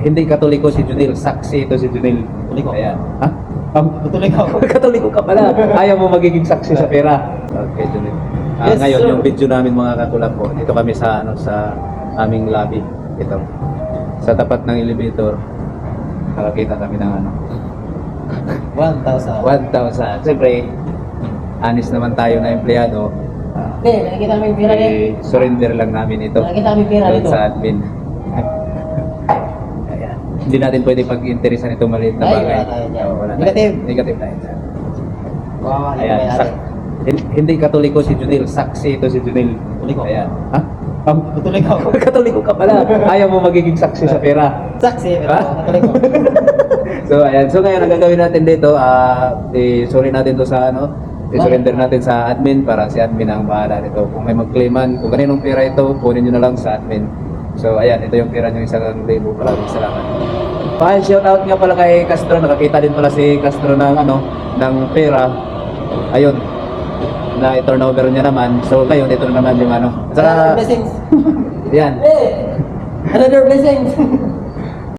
Hindi Katoliko si Junil, saksi ito si Junil. Katoliko. Ayan. Ha? Katoliko. Katoliko ka pala. Ayaw mo magiging saksi sa pera. Okay, Junil. Yes, Ngayon, sir. yung video namin mga katulad po, dito kami sa sa aming lobby. Ito. Sa tapat ng elevator, nakakita kami ng 1,000. 1,000. Siyempre, honest naman tayo na empleyado. Hindi, nakikita namin pera dito. Surrender lang namin ito. Nakikita namin pera Doon dito. sa admin. Ayan. Hindi natin pwede pag-interesan itong maliit na Ay, bagay. wala tayo dyan. Oo, wala tayo. Negative. Negative tayo. Wow, Ayan. Hindi Katoliko si Junil, saksi ito si Junil. Katoliko. Ayan. Ha? Katoliko. Katoliko ka pala. Ayaw mo magiging saksi sa pera. Saksi, pero Ha? Katoliko. So ayan, so ngayon ang gagawin natin dito, i-sorry natin to sa i-surrender natin sa admin para si admin ang bahala nito. Kung may mag-claiman, kung kaninong pera ito, kunin nyo na lang sa admin. So ayan, ito yung pera nyo, 1,000. Maraming salamat. Shout out nga pala kay Castro, nakakita din pala si Castro ng ng pera. Ayun, na i-turnover niya naman. So ngayon, ito naman yung Another Saka, blessings. yan. Another blessings.